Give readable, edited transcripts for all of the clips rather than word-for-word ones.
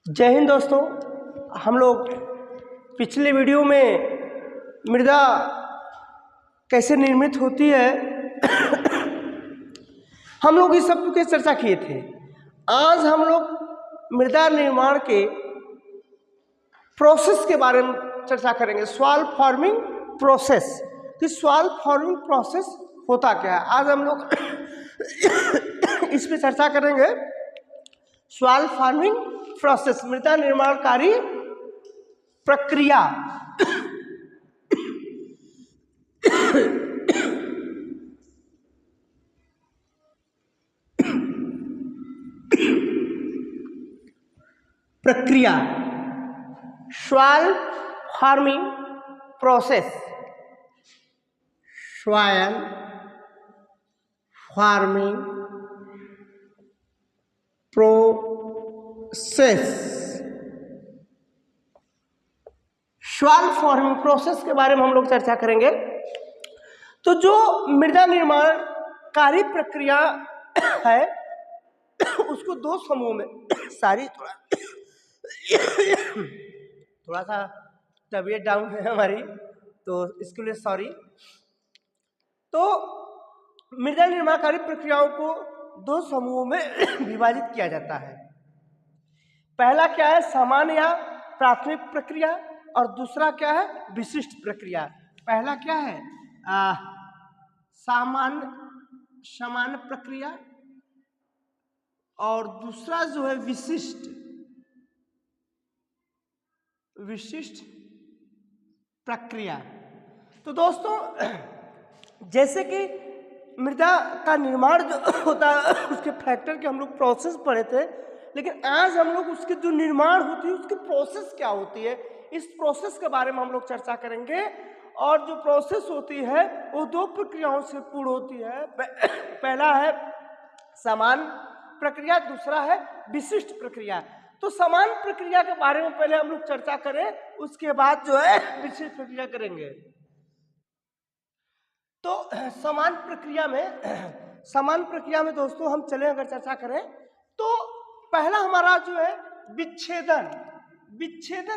जय हिंद दोस्तों। हम लोग पिछले वीडियो में मृदा कैसे निर्मित होती है हम लोग इस सब की चर्चा किए थे। आज हम लोग मृदा निर्माण के प्रोसेस के बारे में चर्चा करेंगे। सॉइल फॉर्मिंग प्रोसेस कि सॉइल फॉर्मिंग प्रोसेस होता क्या है, आज हम लोग इस पे चर्चा करेंगे। सॉइल फॉर्मिंग प्रोसेस, मृदा निर्माणकारी प्रक्रिया। प्रक्रिया soil forming process, soil farming process. Soil forming process के बारे में हम लोग चर्चा करेंगे। तो जो मृदा निर्माणकारी प्रक्रिया है उसको दो समूह में थोड़ा सा तबीयत डाउन है हमारी, तो इसके लिए सॉरी। तो मृदा निर्माणकारी प्रक्रियाओं को दो समूहों में विभाजित किया जाता है। पहला क्या है, सामान्य या प्राथमिक प्रक्रिया, और दूसरा क्या है, विशिष्ट प्रक्रिया। पहला क्या है, सामान्य प्रक्रिया, और दूसरा जो है विशिष्ट प्रक्रिया। तो दोस्तों, जैसे कि मृदा का निर्माण जो होता है उसके फैक्टर के हम लोग प्रोसेस पढ़े थे, लेकिन आज हम लोग उसके जो निर्माण होती है उसकी प्रोसेस क्या होती है, इस प्रोसेस के बारे में हम लोग चर्चा करेंगे। और जो प्रोसेस होती है वो दो प्रक्रियाओं से पूर्ण होती है। पहला है सामान्य प्रक्रिया, दूसरा है विशिष्ट प्रक्रिया। तो सामान्य प्रक्रिया के बारे में पहले हम लोग चर्चा करें, उसके बाद जो है विशिष्ट प्रक्रिया करेंगे। तो सामान्य प्रक्रिया में दोस्तों हम चले अगर चर्चा करें तो पहला हमारा जो है विच्छेदन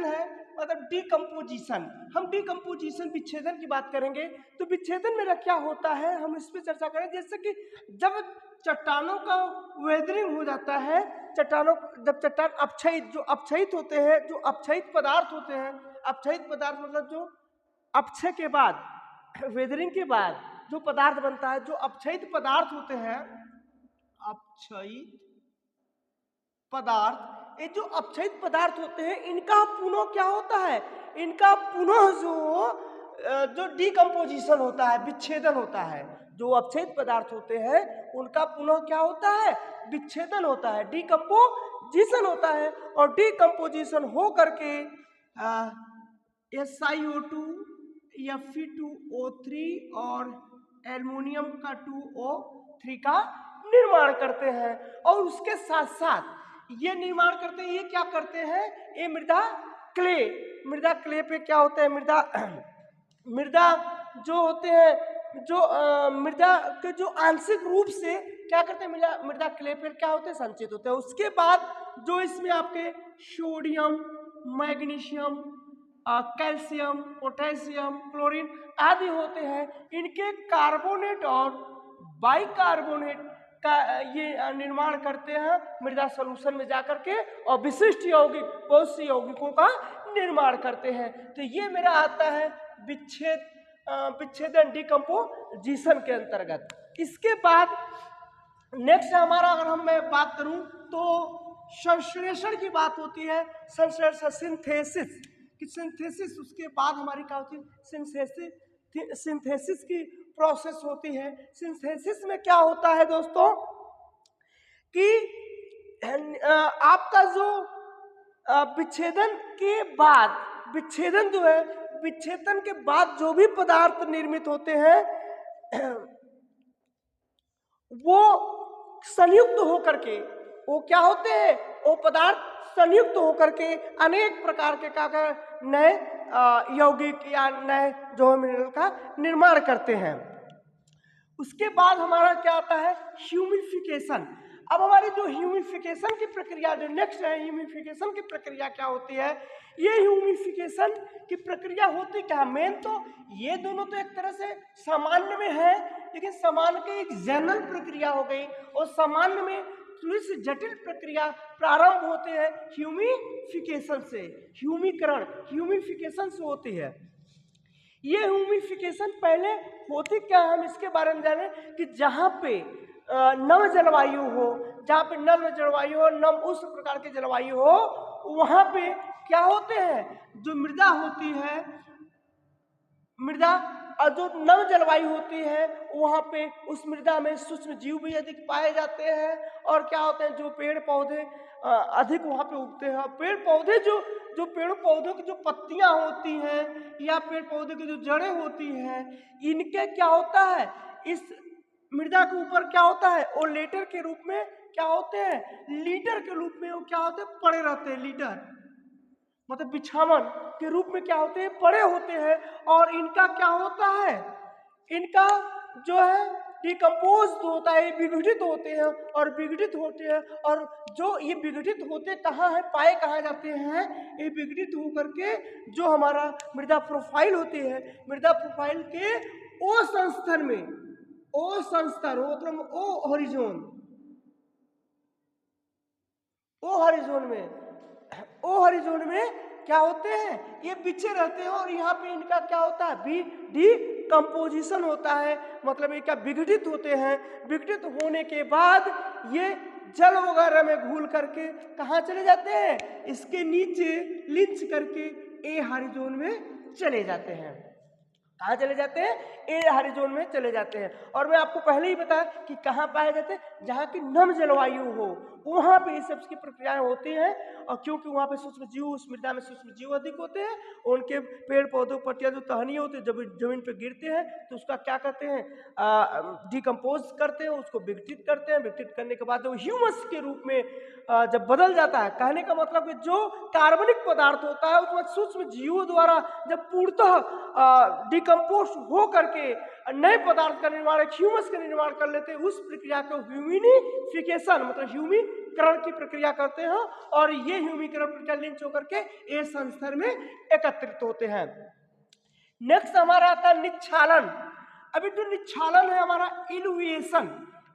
है, मतलब डिकम्पोजिशन। हम डिकम्पोजिशन विच्छेदन की बात करेंगे। तो विच्छेदन में क्या होता है हम इस पर चर्चा करें। जैसे कि जब चट्टानों का वेदरिंग हो जाता है, जब चट्टान अपक्षयित होते हैं, जो अपक्षयित पदार्थ होते हैं, अपक्षयित पदार्थ मतलब जो अपक्षय के बाद, वेदरिंग के बाद जो पदार्थ बनता है, जो अपक्षयित पदार्थ होते हैं, अपक्षयित पदार्थ, ये जो अपक्षयित पदार्थ होते हैं इनका पुनः क्या होता है, इनका पुनः जो डिकम्पोजिशन होता है, विच्छेदन होता है। जो अपक्षयित पदार्थ होते हैं उनका पुनः क्या होता है, विच्छेदन होता है, डिकम्पोजिशन होता है। और डिकम्पोजिशन हो करके SiO2, Fe2O3 और एल्युमिनियम का 2O3 का निर्माण करते हैं। और उसके साथ साथ ये निर्माण करते हैं, ये क्या करते हैं, ये मृदा क्ले पे क्या होते हैं, मृदा जो होते हैं, जो मृदा के जो आंशिक रूप से क्या करते हैं, मृदा क्ले पे क्या होते हैं, संचित होते हैं। उसके बाद जो इसमें आपके sodium, magnesium, calcium, potassium, chlorine आदि होते हैं, इनके कार्बोनेट और बाइकार्बोनेट का ये निर्माण करते हैं मृदा सॉल्यूशन में जाकर के, और विशिष्ट यौगिक, बहुत सी यौगिकों का निर्माण करते हैं। तो ये मेरा आता है विच्छेदन, डिकम्पोजिशन के अंतर्गत। इसके बाद नेक्स्ट हमारा, अगर मैं बात करूं तो संश्लेषण की बात होती है, सिंथेसिस। उसके बाद हमारी क्या होती है, सिंथेसिस की प्रोसेस होती है। सिंथेसिस में क्या होता है दोस्तों कि आपका जो विच्छेदन जो है, विच्छेदन के बाद जो भी पदार्थ निर्मित होते हैं वो संयुक्त होकर के, वो क्या होते हैं, वो पदार्थ संयुक्त होकर के अनेक प्रकार के नए यौगिक या नए जो मिनरल का निर्माण करते हैं। उसके बाद हमारा क्या आता है, ह्यूमिडिफिकेशन। अब हमारी जो ह्यूमिफिकेशन की प्रक्रिया जो नेक्स्ट है, ह्यूमिफिकेशन की प्रक्रिया क्या होती है? ये ह्यूमिफिकेशन की प्रक्रिया होती क्या? मेन तो ये दोनों तो एक तरह से सामान्य में है, लेकिन सामान्य की एक जनरल प्रक्रिया हो गई, और सामान्य में थोड़ी सी जटिल प्रक्रिया प्रारंभ होते हैं ह्यूमिफिकेशन से, ह्यूमीकरण ह्यूमिफिकेशन से होती है। ये ह्यूमिफिकेशन पहले होती क्या, हम इसके बारे में जाने कि जहाँ पे नम जलवायु हो, जहाँ पे नम जलवायु हो, नम उस प्रकार की जलवायु हो, वहाँ पे क्या होते हैं, जो मृदा होती है, मृदा और जो नम जलवायु होती है, वहाँ पे उस मृदा में सूक्ष्म जीव भी अधिक पाए जाते हैं, और क्या होते हैं, जो पेड़ पौधे अधिक वहाँ पे उगते हैं। पेड़ पौधे जो पेड़ पौधों की जो पत्तियां होती हैं या पेड़ पौधे की जो जड़ें होती हैं, इनके क्या होता है, इस मृदा के ऊपर क्या होता है, वो लेटर के रूप में क्या होते हैं, लीटर के रूप में वो क्या होते हैं, पड़े रहते हैं। लीटर मतलब बिछावन के रूप में क्या होते हैं, पड़े होते हैं। और इनका क्या होता है, इनका जो है डिकम्पोज होता है, विघटित होते हैं, और विघटित होते हैं, और जो ये विघटित होते कहाँ है, पाए कहाँ जाते हैं, ये विघटित होकर के जो हमारा मृदा प्रोफाइल होती है, मृदा प्रोफाइल के ओ संस्तर में, ओ संस्तर मतलब ओ हॉरिजॉन, ओ हॉरिजॉन में क्या होते हैं, ये बिछे रहते हैं, और यहाँ पे इनका क्या होता है, डिकम्पोजिशन होता है, मतलब इनका विघटित होते हैं। विघटित होने के बाद ये जल वगैरह में घुल करके कहाँ चले जाते हैं, इसके नीचे लिंच करके ए हॉरिजॉन में चले जाते हैं। कहाँ चले जाते हैं, ए हॉरिजॉन में चले जाते हैं। और मैं आपको पहले ही बताया कि कहाँ पाए जाते हैं, जहाँ की नम जलवायु हो, वहाँ पे इस सब की प्रक्रियाएं होती हैं। और क्योंकि वहाँ पे सूक्ष्म जीव, उस मृदा में सूक्ष्म जीव अधिक होते हैं, उनके पेड़ पौधों पत्तियां जो टहनी होती है, जब जमीन पे गिरते हैं तो उसका क्या करते हैं, डिकम्पोज करते हैं, उसको विघटित करते हैं। विघटित करने के बाद वो ह्यूमस के रूप में जब बदल जाता है, कहने का मतलब कि जो कार्बनिक पदार्थ होता है उसमें सूक्ष्म जीवों द्वारा जब पूर्णतः डिकम्पोज हो करके नए पदार्थ का निर्माण, ह्यूमस का निर्माण कर लेते हैं, उस प्रक्रिया को ह्यूमिनिफिकेशन मतलब ह्यूमीकरण की प्रक्रिया करते हैं। और ये ह्यूमीकरण प्रक्रिया लिंच होकर के ए संस्तर में एकत्रित होते हैं। नेक्स्ट हमारा आता है निच्छालन। अभी जो निच्छालन है हमारा इलुविएशन,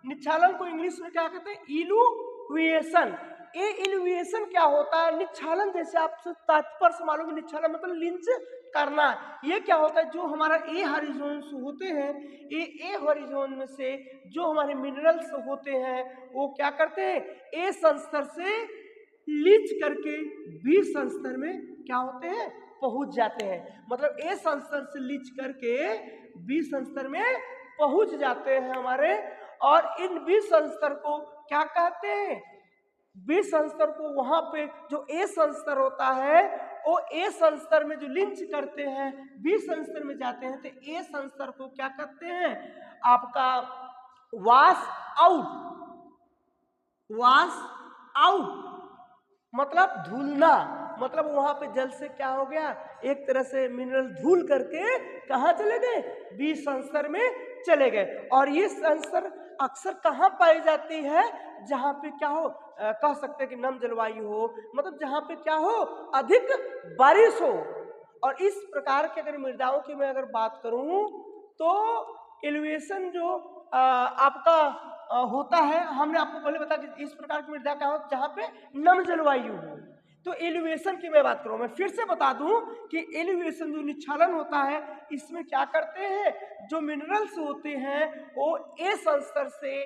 निच्छालन को इंग्लिश में क्या कहते हैं, इलुविएशन। ये इलुविएशन क्या होता है, निच्छालन जैसे आप तात्पर्य से मालूम, निच्छालन मतलब लिंच करना। ये क्या होता है, जो हमारा ए हॉरिजॉन होते हैं, ये ए हॉरिजॉन में से जो हमारे मिनरल्स होते हैं वो क्या करते हैं, ए संस्तर से लीच करके बी संस्तर में क्या होते हैं, पहुंच जाते हैं। मतलब ए संस्तर से लीच करके बी संस्तर में पहुंच जाते हैं हमारे। और इन बी संस्तर को क्या कहते हैं, बी संस्तर को वहां पे जो ए संस्तर होता है, वो ए संस्तर में जो लिंच करते हैं, बी संस्तर में जाते हैं, तो ए संस्तर को क्या कहते हैं, आपका वॉश आउट मतलब धुलना। मतलब वहां पे जल से क्या हो गया, एक तरह से मिनरल धुल करके कहाँ चले गए, बी संस्तर में चले गए। और ये संस्तर अक्सर कहाँ पाई जाती है, जहाँ पे क्या हो, कह सकते हैं कि नम जलवायु हो, मतलब जहाँ पे क्या हो, अधिक बारिश हो। और इस प्रकार के अगर मृदाओं की मैं अगर बात करूं तो एलिवेशन जो आपका होता है, हमने आपको पहले बताया कि इस प्रकार की मृदा क्या हो, जहाँ पे नम जलवायु हो। तो एलिवेशन की मैं बात करूं, मैं फिर से बता दूं कि एलिवेशन जो निच्छालन होता है, इसमें क्या करते हैं, जो मिनरल्स होते हैं वो ए संस्तर से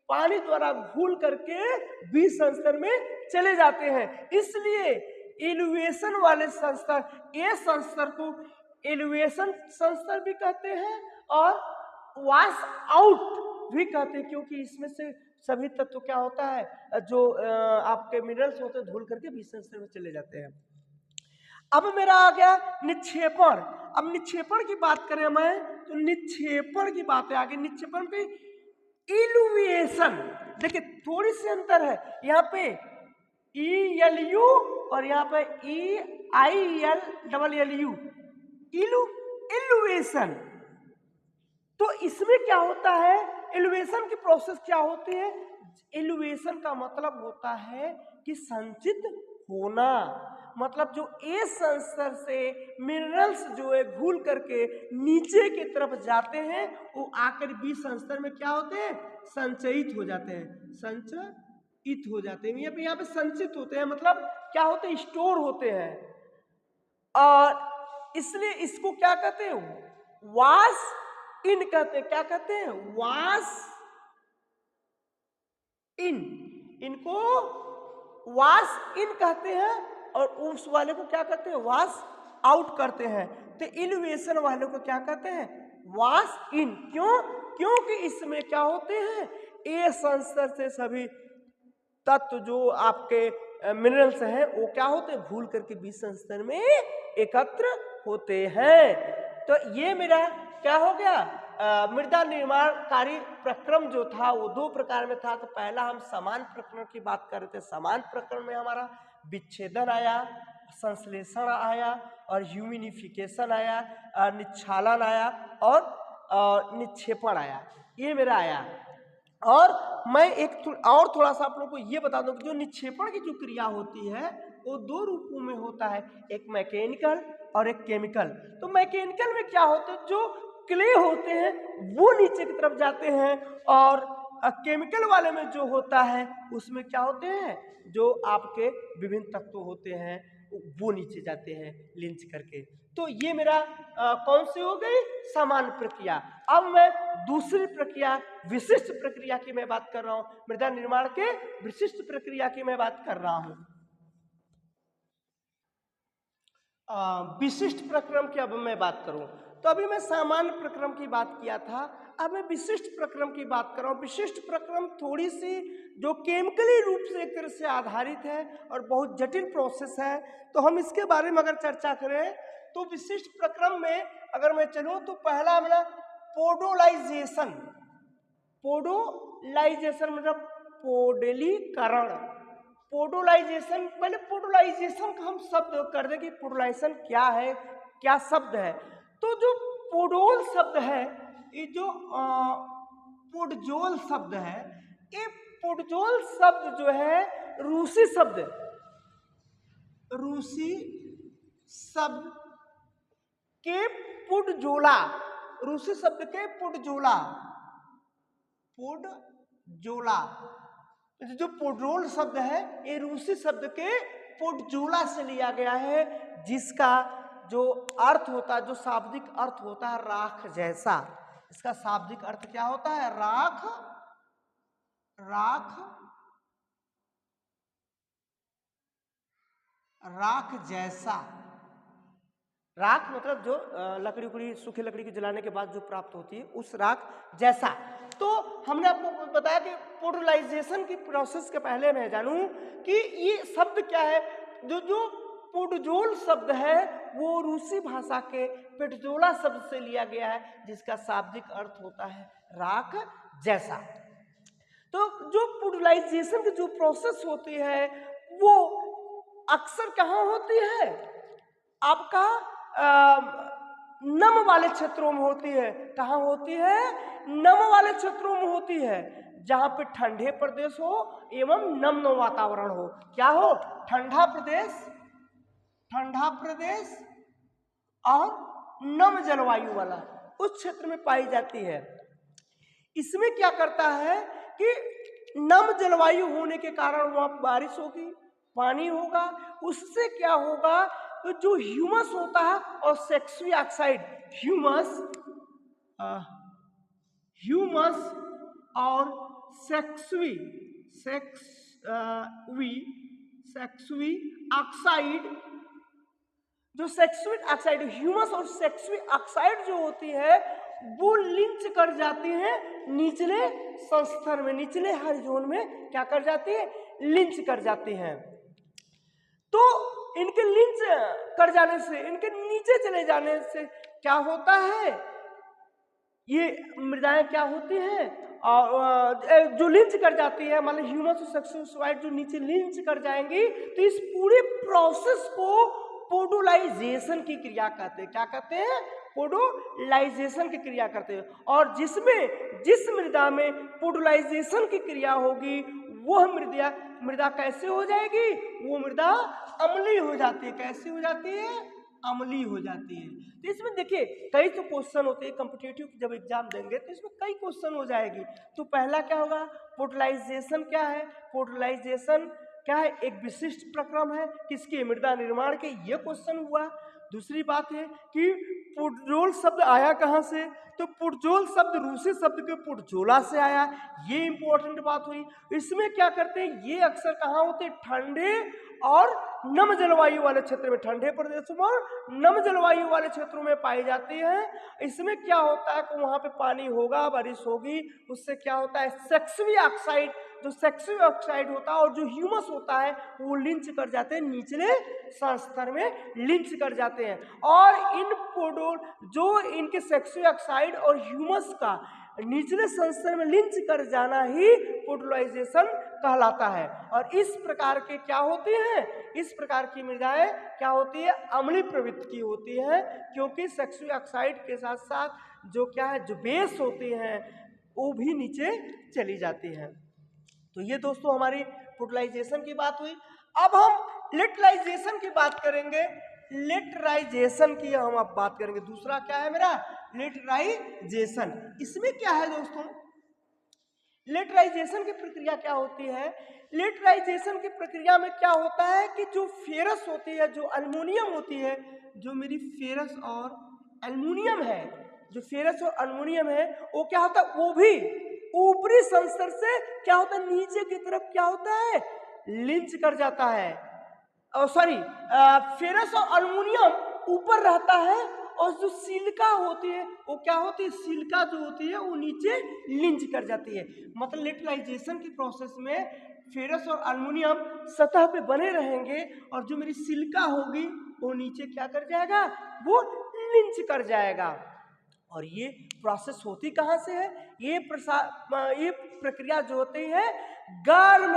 पानी द्वारा घुल करके बी संस्तर में चले जाते हैं। इसलिए एलिवेशन वाले संस्तर, ए संस्तर को एलिवेशन संस्तर भी कहते हैं और वॉश आउट भी कहते हैं, क्योंकि इसमें से सभी तत्व क्या होता है, जो आपके मिनरल्स होते हैं धुल करके बी संस्तर में चले जाते हैं। अब मेरा आ गया निक्षेपण। अब निक्षेपण की बात करें मैं, तो निक्षेपण की बात है आगे। निक्षेपण पे इलुविएशन, देखिए थोड़ी सी अंतर है, यहाँ पे ELU और यहाँ पे EILLU, इलुएशन। तो इसमें क्या होता है, एलिवेशन की प्रोसेस क्या होती है? एलिवेशन का मतलब होता है कि संचित होना, मतलब जो ए संस्तर से मिनरल्स जो है घुल करके नीचे की तरफ जाते हैं, वो आकर बी संस्तर में क्या होते हैं? संचयित हो जाते हैं, संचयित हो जाते हैं। यहाँ पे संचित होते हैं मतलब क्या होते हैं? स्टोर होते हैं। और इसलिए इसको क्या कहते हैं? वाश इन कहते हैं। क्या कहते हैं? Wash in. इनको वाश इन कहते हैं और उस वाले को क्या कहते हैं? वाश आउट करते हैं। तो इल्यूएशन वाले को क्या कहते हैं? Wash in. क्यों? क्योंकि इसमें क्या होते हैं? ए संस्तर से सभी तत्व जो आपके मिनरल्स हैं वो क्या होते हैं? घुल करके बी संस्तर में एकत्र होते हैं। तो ये मेरा क्या हो गया? मृदा निर्माणकारी प्रक्रम जो था वो दो प्रकार में था। तो पहला हम समान प्रकरण की बात कर रहे थे। समान प्रकरण में हमारा विच्छेदन आया, संश्लेषण आया और ह्यूमिनिफिकेशन आया, निच्छालन आया और निक्षेपण आया। ये मेरा आया। और मैं एक और थोड़ा सा आप लोगों को ये बता दूं कि जो निक्षेपण की जो क्रिया होती है वो दो रूपों में होता है, एक मैकेनिकल और एक केमिकल। तो मैकेनिकल में क्या होता है? जो क्ले होते हैं वो नीचे की तरफ जाते हैं, और केमिकल वाले में जो होता है उसमें क्या होते हैं? जो आपके विभिन्न तत्व होते हैं वो नीचे जाते हैं लिंच करके। तो ये मेरा कौन सी हो गई? समान प्रक्रिया। अब मैं दूसरी प्रक्रिया, विशिष्ट प्रक्रिया की मैं बात कर रहा हूं। मृदा निर्माण के विशिष्ट प्रक्रिया की मैं बात कर रहा हूं। विशिष्ट प्रक्रम की अब मैं बात करूं तो अभी मैं सामान्य प्रक्रम की बात किया था, अब मैं विशिष्ट प्रक्रम की बात कर रहा हूं। विशिष्ट प्रक्रम थोड़ी सी जो केमिकली रूप से एक तरह से आधारित है और बहुत जटिल प्रोसेस है, तो हम इसके बारे में अगर चर्चा करें तो विशिष्ट प्रक्रम में अगर मैं चलूं तो पहला मेरा पोडोलाइजेशन। पोडोलाइजेशन मतलब पोडलीकरण। पोडोलाइजेशन, पहले पोडोलाइजेशन का हम शब्द कर दें कि पोडोलाइजेशन क्या है, क्या शब्द है। तो जो पोडोल शब्द है, ये जो पोडजोल शब्द है, ये पोडजोल शब्द जो है रूसी शब्द के पुडजोला, रूसी शब्द के पुडजोला जो पोडरोल शब्द है ये रूसी शब्द के पोडजोला से लिया गया है, जिसका जो अर्थ होता है, जो शाब्दिक अर्थ होता है राख जैसा। इसका शाब्दिक अर्थ क्या होता है? राख जैसा। राख मतलब जो लकड़ी उकड़ी, सूखी लकड़ी की जलाने के बाद जो प्राप्त होती है उस राख जैसा। तो हमने आपको बताया कि पोडोलाइजेशन की प्रोसेस के पहले मैं जानूं कि ये शब्द क्या है। जो पोडजोल शब्द है वो रूसी भाषा के पेटजोला शब्द से लिया गया है, जिसका शाब्दिक अर्थ होता है राख जैसा। तो जो पोडोलाइजेशन की जो प्रोसेस होती है वो अक्सर कहाँ होती है? आपका नम वाले क्षेत्रों में होती है। कहाँ होती है? नम वाले क्षेत्रों में होती है, जहां पे ठंडे प्रदेश हो एवं नम वातावरण हो। क्या हो? ठंडा प्रदेश और नम जलवायु वाला उस क्षेत्र में पाई जाती है। इसमें क्या करता है कि नम जलवायु होने के कारण वहां बारिश होगी, पानी होगा, उससे क्या होगा? तो जो ह्यूमस होता है और सेक्सवी ऑक्साइड, ह्यूमस और सेक्सवी ऑक्साइड, जो सेक्सवी ऑक्साइड, ह्यूमस और सेक्सवी ऑक्साइड जो होती है वो लिंच कर जाती है निचले संस्तर में, निचले हॉरिजॉन में क्या कर जाती है? लिंच कर जाती है। तो इनके लिंच कर जाने से, इनके नीचे चले जाने से क्या होता है? ये मृदाएं क्या होती हैं? जो लिंच कर जाती है, मतलब ह्यूमस और सेक्सुअल जो नीचे लिंच कर जाएंगी, तो इस पूरे प्रोसेस को पोडोलाइजेशन की क्रिया कहते हैं। क्या कहते हैं? पोडोलाइजेशन की क्रिया करते हैं। और जिस मृदा में पोडोलाइजेशन की क्रिया होगी वह मृदा कैसे हो जाएगी? वो मृदा अम्लीय हो जाती है। कैसी हो जाती है? अम्लीय हो जाती है। तो इसमें देखिए कई तो क्वेश्चन होते हैं, कॉम्पिटिटिव जब एग्जाम देंगे तो इसमें कई क्वेश्चन हो जाएगी। तो पहला क्या होगा? पोडोलाइजेशन क्या है? पोडोलाइजेशन क्या है? एक विशिष्ट प्रक्रम है किसके? मृदा निर्माण के। ये क्वेश्चन हुआ। दूसरी बात है कि पुडजोल शब्द आया कहाँ से? तो पुडजोल शब्द रूसी शब्द के पुडजोला से आया। ये इंपॉर्टेंट बात हुई। इसमें क्या करते हैं? ये अक्सर कहाँ होते हैं? ठंडे और नम जलवायु वाले क्षेत्र में, ठंडे प्रदेशों में और नम जलवायु वाले क्षेत्रों में पाई जाती है। इसमें क्या होता है कि वहां पे पानी होगा, बारिश होगी, उससे क्या होता है? सेक्सवी ऑक्साइड, जो सेक्सवी ऑक्साइड होता है और जो ह्यूमस होता है वो लिंच कर जाते हैं, निचले संस्तर में लिंच कर जाते हैं। और इन पोडोल जो इनके सेक्सवी ऑक्साइड और ह्यूमस का निचले संस्तर में लिंच कर जाना ही पोडोलाइजेशन कहलाता है। और इस प्रकार के क्या होती हैं? इस प्रकार की मृदाएं क्या होती है? अम्लीय प्रवृत्ति की होती है, क्योंकि सेक्सवी ऑक्साइड के साथ साथ जो क्या है, जो बेस होती हैं वो भी नीचे चली जाती हैं। तो ये दोस्तों हमारी पोडोलाइजेशन की बात हुई। अब हम लेटराइजेशन की बात करेंगे। लेटराइजेशन की हम अब बात करेंगे। दूसरा क्या है मेरा? लेटराइजेशन। इसमें क्या है दोस्तों? लेटराइजेशन की प्रक्रिया क्या होती है? लेटराइजेशन की प्रक्रिया में क्या होता है कि जो फेरस होती है, जो अल्युमिनियम होती है, जो मेरी फेरस और अल्युमिनियम है, जो फेरस और अल्युमिनियम है वो क्या होता है? वो भी ऊपरी संस्तर से क्या होता है? नीचे की तरफ क्या होता है? लिंच कर जाता है। सॉरी, फेरस और अल्युमिनियम ऊपर रहता है और जो सिलिका होती है वो क्या होती है? सिलिका जो होती है वो नीचे लिंच कर जाती है। मतलब लेटराइजेशन की प्रोसेस में फेरस और अल्युमिनियम सतह पे बने रहेंगे और जो मेरी सिलिका होगी वो नीचे क्या कर जाएगा? वो लिंच कर जाएगा। और ये प्रोसेस होती कहाँ से है? ये प्रक्रिया जो होती है गर्म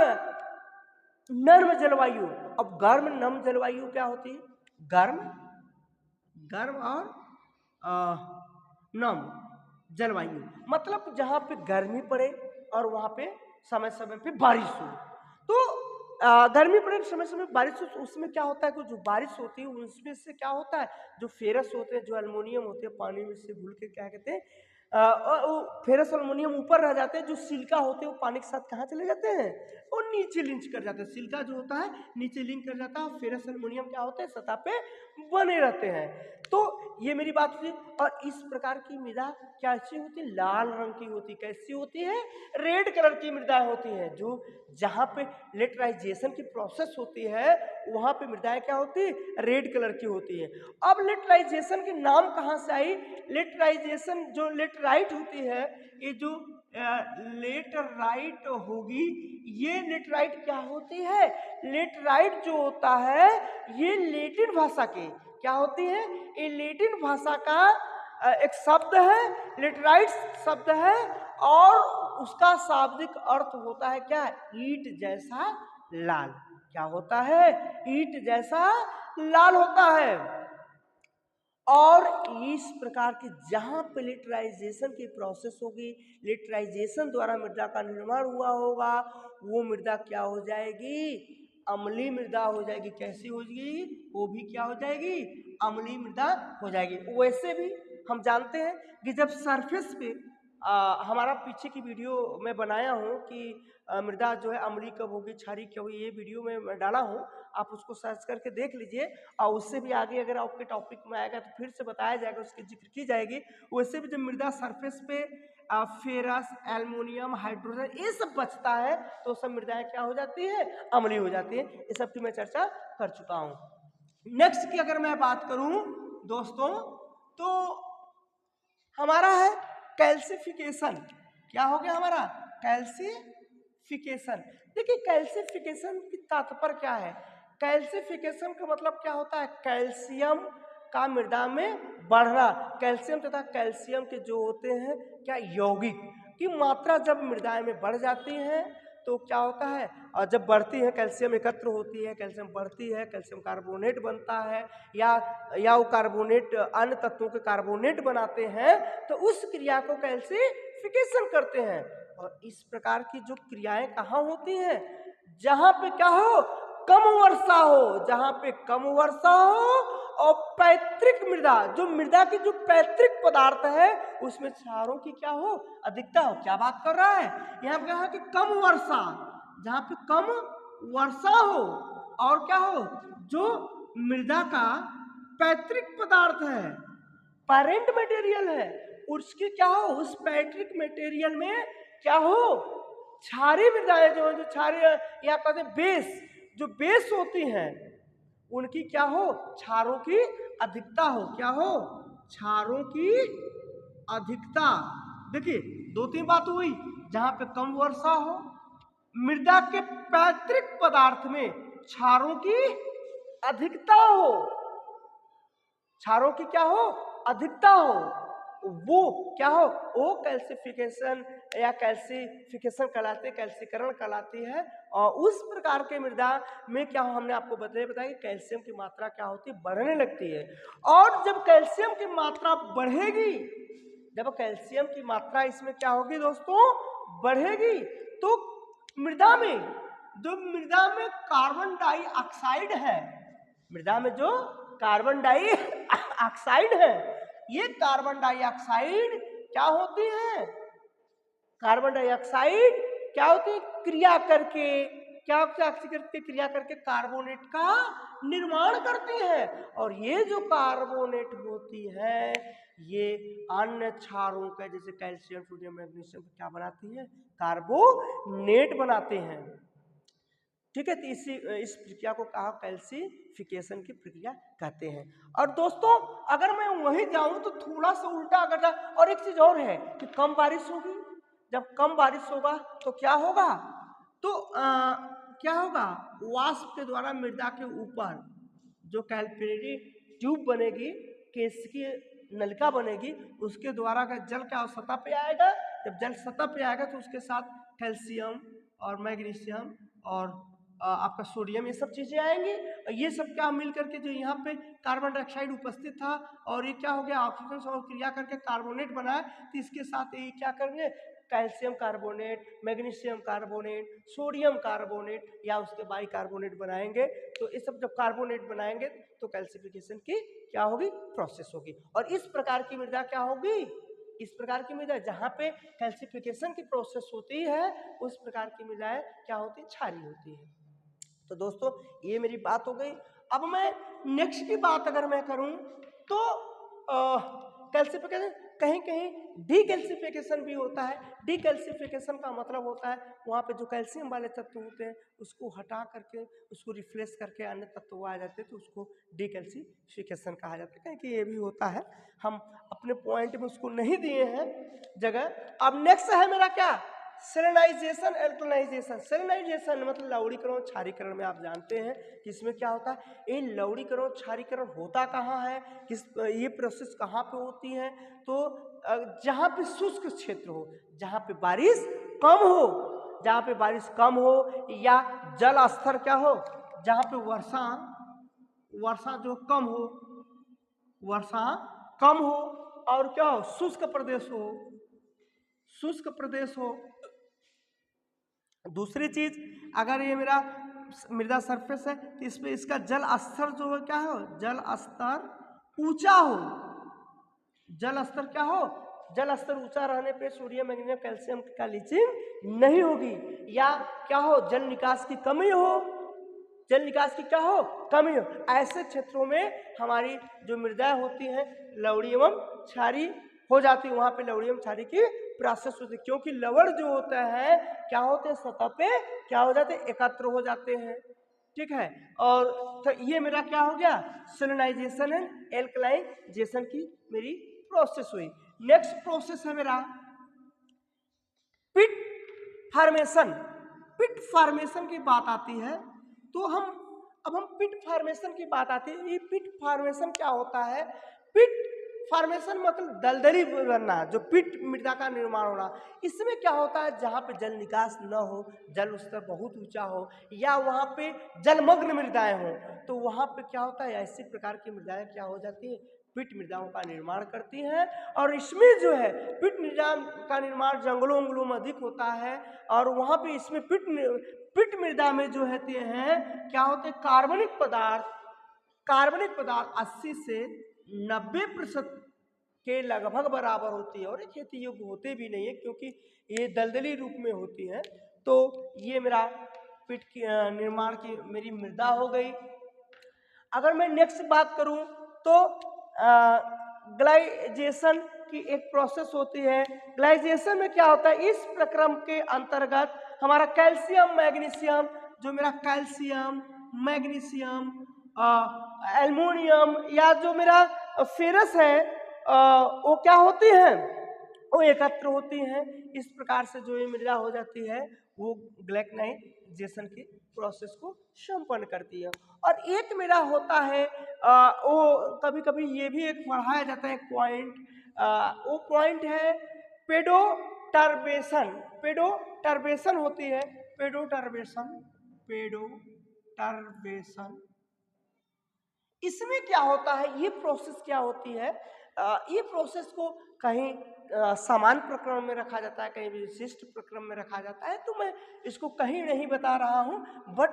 नर्म जलवायु। अब गर्म नम जलवायु क्या होती है? गर्म और नम जलवायु मतलब जहाँ पे गर्मी पड़े और वहाँ पे समय समय पे बारिश हो। तो गर्मी पड़े, समय समय बारिश हो, तो उसमें क्या होता है कि जो बारिश होती है उसमें से क्या होता है? जो फेरस होते हैं, जो अल्युमिनियम होते हैं, पानी में से घुल के क्या कहते हैं, वो फेरस अल्युमिनियम ऊपर रह जाते हैं। जो सिलिका होते हैं वो पानी के साथ कहाँ चले जाते हैं? और नीचे लिंच कर जाते हैं। सिलिका जो होता है नीचे लिंक कर जाता है और फेरस अल्युमिनियम क्या होते हैं? सतह पे बने रहते हैं। तो ये मेरी बात हुई। और इस प्रकार की मृदा कैसी होती है? लाल रंग की होती। कैसी होती है? रेड कलर की मृदा होती है। जो जहाँ पे लेटराइजेशन की प्रोसेस होती है वहाँ पे मृदाएं क्या होती है? रेड कलर की होती है। अब लेटराइजेशन के नाम कहाँ से आई? लेटराइजेशन जो लेटराइट होती है, ये जो लेटराइट होगी, ये लेटराइट क्या होती है? लेटराइट जो होता है ये लैटिन भाषा के क्या होती है? ये लैटिन भाषा का एक शब्द है, लेटराइट शब्द है और उसका शाब्दिक अर्थ होता है क्या? ईंट जैसा लाल। क्या होता है? ईंट जैसा लाल होता है। और इस प्रकार की जहां पे लेटराइजेशन की प्रोसेस होगी, लेटराइजेशन द्वारा मृदा का निर्माण हुआ होगा, वो मृदा क्या हो जाएगी? अम्लीय मृदा हो जाएगी। कैसी हो जाएगी? वो भी क्या हो जाएगी? अम्लीय मृदा हो जाएगी। वैसे भी हम जानते हैं कि जब सरफेस पे हमारा पीछे की वीडियो मैं बनाया हूँ कि मृदा जो है अम्लीय कब होगी, क्षारीय कब होगी, ये वीडियो में डाला हूँ, आप उसको सर्च करके देख लीजिए। और उससे भी आगे अगर आपके टॉपिक में आएगा तो फिर से बताया जाएगा, उसकी जिक्र की जाएगी। वैसे भी जब मृदा सरफेस पे फेरस, एल्युमिनियम, हाइड्रोजन ये सब बचता है तो सब मृदाएं क्या हो जाती है? अम्लीय हो जाती है। ये सब की मैं चर्चा कर चुका हूँ। नेक्स्ट की अगर मैं बात करूं दोस्तों तो हमारा है कैल्सिफिकेशन। क्या हो गया हमारा? कैल्सिफिकेशन। देखिए कैल्सिफिकेशन की तात्पर्य क्या है? कैल्सिफिकेशन का मतलब क्या होता है? कैल्शियम का मृदा में बढ़ना। कैल्शियम तथा कैल्शियम के जो होते हैं क्या यौगिक की मात्रा जब मृदा में बढ़ जाती है तो क्या होता है, और जब बढ़ती है कैल्शियम एकत्र होती है, कैल्शियम बढ़ती है, कैल्शियम कार्बोनेट बनता है, या वो कार्बोनेट अन्य तत्वों के कार्बोनेट बनाते हैं, तो उस क्रिया को कैल्सिफिकेशन करते हैं। और इस प्रकार की जो क्रियाएं कहाँ होती हैं, जहां पे क्या हो, कम वर्षा हो, जहां पे कम वर्षा हो और पैतृक मृदा, जो मृदा की जो पैतृक पदार्थ है उसमें क्षारों की क्या हो, अधिकता हो। क्या बात कर रहा है, यहाँ पे कहा कि कम वर्षा, जहां पे कम वर्षा हो और क्या हो, जो मृदा का पैतृक पदार्थ है, पेरेंट मटेरियल है, उसकी क्या हो, उस पैतृक मटेरियल में क्या हो, क्षारीय मृदाएं जो क्षारीय या कहते हैं बेस, जो बेस होती हैं उनकी क्या हो, क्षारों की अधिकता हो। क्या हो, क्षारों की अधिकता। देखिए 2-3 बात हुई, जहां पे कम वर्षा हो, मृदा के पैतृक पदार्थ में क्षारों की अधिकता हो, क्षारों की क्या हो, अधिकता हो, वो क्या हो, वो कैल्सिफिकेशन या कैल्सिफिकेशन कहलाते, कैल्सीकरण कहलाती है। और उस प्रकार के मृदा में क्या हो, हमने आपको बताया कि कैल्शियम की मात्रा क्या होती है, बढ़ने लगती है। और जब कैल्शियम की मात्रा बढ़ेगी, जब कैल्शियम की मात्रा इसमें क्या होगी दोस्तों, बढ़ेगी, तो मृदा में कार्बन डाइऑक्साइड है, मृदा में जो कार्बन डाइऑक्साइड है, ये कार्बन डाइऑक्साइड क्या होती है, कार्बन डाइऑक्साइड क्या होती है, क्रिया करके क्रिया करके कार्बोनेट का निर्माण करती है। और ये जो कार्बोनेट होती है, ये अन्य क्षारों का, जैसे कैल्शियम, सोडियम, मैग्नीशियम क्या बनाती है, कार्बोनेट बनाते हैं। ठीक है, तो इस प्रक्रिया को कहा कैल्सिफिकेशन की प्रक्रिया कहते हैं। और दोस्तों अगर मैं वहीं जाऊं तो थोड़ा सा उल्टा अगर जाए, और एक चीज और है कि कम बारिश होगी, जब कम बारिश होगा तो क्या होगा, तो क्या होगा, वाष्प के द्वारा मृदा के ऊपर जो कैलपिलरी ट्यूब बनेगी, केस की नलिका बनेगी, उसके द्वारा का जल क्या सतह पे आएगा, जब जल सतह पे आएगा तो उसके साथ कैल्शियम और मैग्नीशियम और आपका सोडियम, ये सब चीजें आएंगी। ये सब क्या मिल करके जो यहाँ पे कार्बन डाइऑक्साइड उपस्थित था और ये क्या हो गया, ऑक्सीजन से क्रिया करके कार्बोनेट बनाया, तो इसके साथ ये क्या करेंगे, calcium carbonate, magnesium carbonate, sodium carbonate या उसके बाई कार्बोनेट बनाएंगे। तो ये सब जब कार्बोनेट बनाएंगे तो कैल्सिफिकेशन की क्या होगी, प्रोसेस होगी। और इस प्रकार की मृदा क्या होगी, इस प्रकार की मृदा जहाँ पे कैल्सिफिकेशन की प्रोसेस होती है, उस प्रकार की मृदाएं क्या होती है, क्षारीय होती है। तो दोस्तों ये मेरी बात हो गई। अब मैं नेक्स्ट की बात अगर मैं करूं तो कैल्सिफिकेशन, कहीं कहीं डीकैल्सिफिकेशन भी होता है। डीकैल्सिफिकेशन का मतलब होता है वहाँ पे जो कैल्शियम वाले तत्व होते हैं उसको हटा करके उसको रिप्लेस करके अन्य तत्व आ जाते हैं, तो उसको डीकैल्सिफिकेशन कहा जाता है। कहीं कि ये भी होता है, हम अपने पॉइंट में उसको नहीं दिए हैं जगह। अब नेक्स्ट है मेरा क्या, सेलेनाइजेशन, एल्कलाइजेशन। सेलेनाइजेशन मतलब लवणीकरण क्षारीकरण में आप जानते हैं कि इसमें क्या होता है, ये लवणीकरण क्षारीकरण होता कहाँ है, किस ये प्रोसेस कहाँ पे होती है, तो जहाँ पे शुष्क क्षेत्र हो, जहाँ पे बारिश कम हो, जहाँ पे बारिश कम हो या जल स्तर क्या हो, जहाँ पे वर्षा जो कम हो, वर्षा कम हो और क्या हो, शुष्क प्रदेश हो, शुष्क प्रदेश हो। दूसरी चीज, अगर ये मेरा मृदा सरफेस है तो इसमें इसका जल स्तर जो है क्या हो, जल स्तर ऊंचा हो, जल स्तर क्या हो, जल स्तर ऊंचा रहने पे सोडियम, मैग्नीशियम, कैल्शियम का लीचिंग नहीं होगी, या क्या हो, जल निकास की कमी हो, जल निकास की क्या हो, कमी हो। ऐसे क्षेत्रों में हमारी जो मृदाएं होती हैं लवणीय एवं क्षारीय हो जाती है, वहां पे लवणीय एवं क्षारीय की प्रोसेस होती है, क्योंकि लवण जो होता है क्या होते हैं, सतह पे क्या हो जाते हैं, एकत्र हो जाते हैं। ठीक है, और तो ये मेरा क्या हो गया, सेलेनाइजेशन एंड एल्कलाइजेशन की मेरी प्रोसेस हुई। नेक्स्ट प्रोसेस है मेरा पिट फॉर्मेशन। पिट फॉर्मेशन की बात आती है तो अब हम पिट फॉर्मेशन की बात आती है। ये पिट फॉर्मेशन क्या होता है, पिट फॉर्मेशन मतलब दलदली बनना, जो पिट मृदा का निर्माण होना। इसमें क्या होता है, जहाँ पे जल निकास न हो, जल स्तर बहुत ऊंचा हो या वहाँ पे जलमग्न मृदाएं हों, तो वहाँ पे क्या होता है, ऐसी प्रकार की मृदाएं क्या हो जाती है, पिट मृदाओं का निर्माण करती हैं। और इसमें जो है पिट मृदा का निर्माण जंगलों उंगलों में अधिक होता है। और वहाँ पे इसमें पिट मृदा में जो होते हैं क्या होते हैं, कार्बनिक पदार्थ 80 से 90% के लगभग बराबर होती है। और ये खेती योग्य होते भी नहीं है क्योंकि ये दलदली रूप में होती है। तो ये मेरा पिट की निर्माण की मेरी मृदा हो गई। अगर मैं नेक्स्ट बात करूं तो ग्लाइजेशन की एक प्रोसेस होती है। ग्लाइजेशन में क्या होता है, इस प्रक्रम के अंतर्गत हमारा कैल्शियम मैग्नीशियम, जो मेरा कैल्शियम मैग्नीशियम एल्युमिनियम या जो मेरा फेरस है वो क्या होती हैं, वो एकत्र होती हैं। इस प्रकार से जो ये मृदा हो जाती है वो ग्लाइजेशन की प्रोसेस को संपन्न करती है। और एक मेरा होता है वो कभी कभी ये भी एक पढ़ाया जाता है पॉइंट, वो पॉइंट है पेडोटर्बेशन। पेडोटर्बेशन होती है, पेडोटर्बेशन। इसमें क्या होता है, ये प्रोसेस क्या होती है, ये प्रोसेस को कहीं समान प्रक्रम में रखा जाता है, कहीं विशिष्ट प्रक्रम में रखा जाता है। तो मैं इसको कहीं नहीं बता रहा हूँ, बट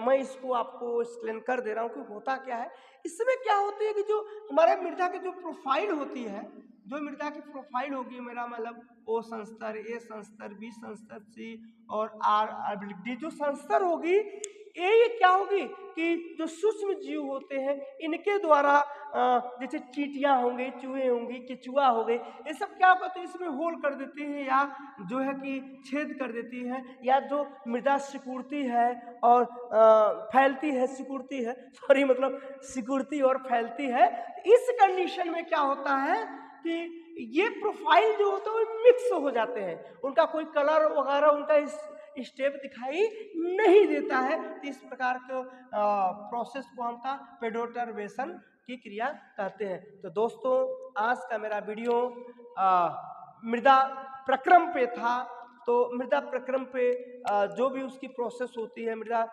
मैं इसको आपको एक्सप्लेन कर दे रहा हूँ कि होता क्या है। इसमें क्या होती है कि जो हमारे मृदा की जो प्रोफाइल होती है, जो मृदा की प्रोफाइल होगी, मेरा मतलब ओ संस्तर, ए संस्तर, बी संस्तर, सी और आर डी जो संस्तर होगी, ये क्या होगी कि जो सूक्ष्म जीव होते हैं इनके द्वारा जैसे चींटियां होंगी, चूहे होंगी, केचुआ हो गए, ये सब क्या करते हैं, इसमें होल कर देती हैं या जो है कि छेद कर देती हैं, या जो मृदा सिकुड़ती है और फैलती है, सिकुड़ती है, सॉरी मतलब सिकुड़ती और फैलती है। इस कंडीशन में क्या होता है कि ये प्रोफाइल जो होता है वो मिक्स हो जाते हैं, उनका कोई कलर वगैरह उनका इस स्टेप दिखाई नहीं देता है। तो इस प्रकार के प्रोसेस को हम का पेडोटर्बेशन की क्रिया कहते हैं। तो दोस्तों आज का मेरा वीडियो मृदा प्रक्रम पे था। तो मृदा प्रक्रम पे जो भी उसकी प्रोसेस होती है, मृदा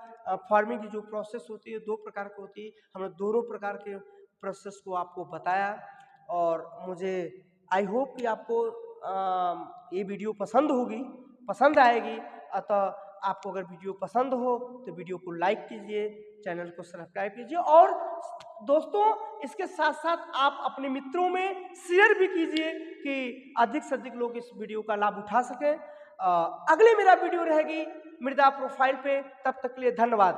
फार्मिंग की जो प्रोसेस होती है, दो प्रकार की होती है। हमने दोनों प्रकार के प्रोसेस को आपको बताया और मुझे आई होप कि आपको ये वीडियो पसंद आएगी। अतः आपको अगर वीडियो पसंद हो तो वीडियो को लाइक कीजिए, चैनल को सब्सक्राइब कीजिए और दोस्तों इसके साथ साथ आप अपने मित्रों में शेयर भी कीजिए कि अधिक से अधिक लोग इस वीडियो का लाभ उठा सकें। अगले मेरा वीडियो रहेगी मृदा प्रोफाइल पे, तब तक के लिए धन्यवाद।